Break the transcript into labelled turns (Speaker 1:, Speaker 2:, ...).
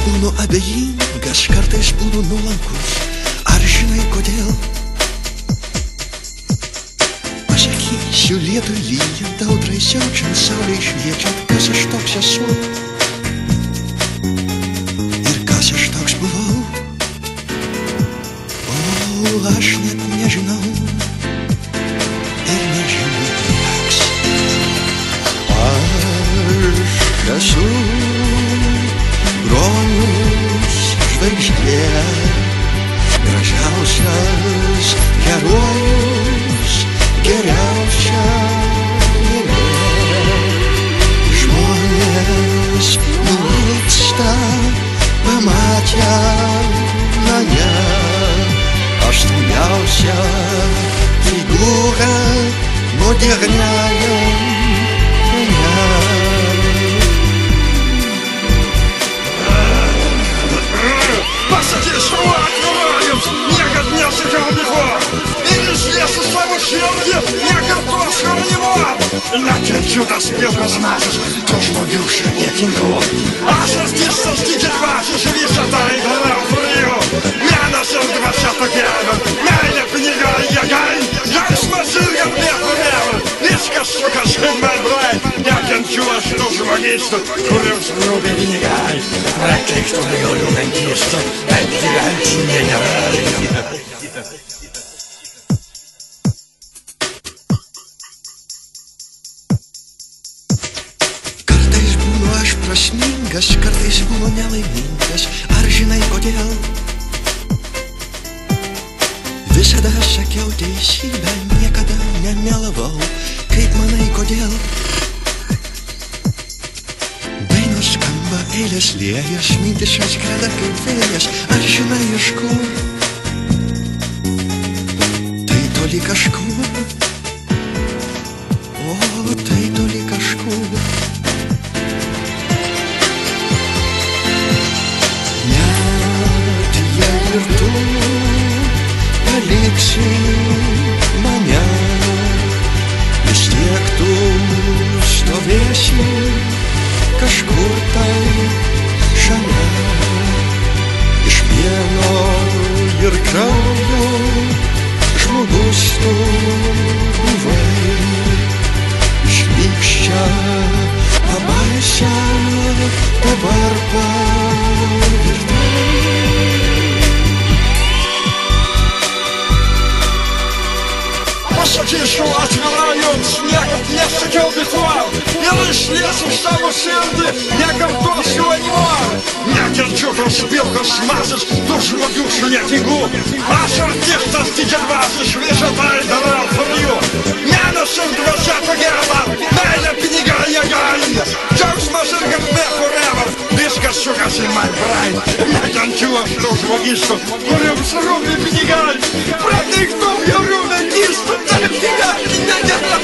Speaker 1: būnu abejingas, kartais būnu nuolankus. Ar žinai kodėl? Pasakysiu lietui lyjant, audrai siaučiant, saulei šviečiant, kas aš toks esu ir kas aš toks buvau. O, aš net nežinau ir nežinau nieks. Aš esu bronius žvaigždė, gražiausias herojus, geriausia gėlė. Žmonės nualpsta pamatę mane, aš stambiausia figūra moderniajam mene.
Speaker 2: Pasakysiu atvirojams, niekad nesakiau nieko ir išliesiu savo širdį, nekartosiu animo. Nekenčiu tas pilkas mažas, to žmogiušio niekingų. Aš artistas tik ir dvasios, visą tai darau frijų. Menas ir dvasia tokia, meilė, pinigai, jėgai, jausmas ir garbė forever. Viskas sukasi man brai, nekenčiu aš tų žmogystų, kuriems rūpi pinigai. Prakeiktų galiu menkystų, bet gyventi jie negali.
Speaker 1: Kartais būnu aš prasmingas, kartais būnu nelaimingas. Ar žinai kodėl? Visada sakiau teisybę, niekada nemelavau. Kaip manai kodėl? Dainos skamba, eilės liejas, mintis atskrenda kaip vėjas. Ar žinai iš kur? Tai toli kažkur. O, tai toli kažkur. Net jei ir tu paliksi mane, vis tiek tu stovėsi kažkur tai šalia. Iš pieno ir kraujo žmogus tu buvai, šlykščia pabaisa dabar pavirtai.
Speaker 2: Pasakysiu atvirai jums, niekad nesakiau bitual ir išliesiu savo širdį, nekartosiu animo. Nekenčiu tos pilkos masės, tų žmogiušų niekingų. Aš artistas tik ir dvasios, visą tai darau frijų. Menas ir dvasia tokia, meilė, pinigai, jėgai, džiaugsmas ir garbė forever. Viskas sukasi man brain, nekenčiu aš tų žmogystų, kuriems rūpi pinigai. Prakeiktų bjaurių menkystų, taip gyventi negali.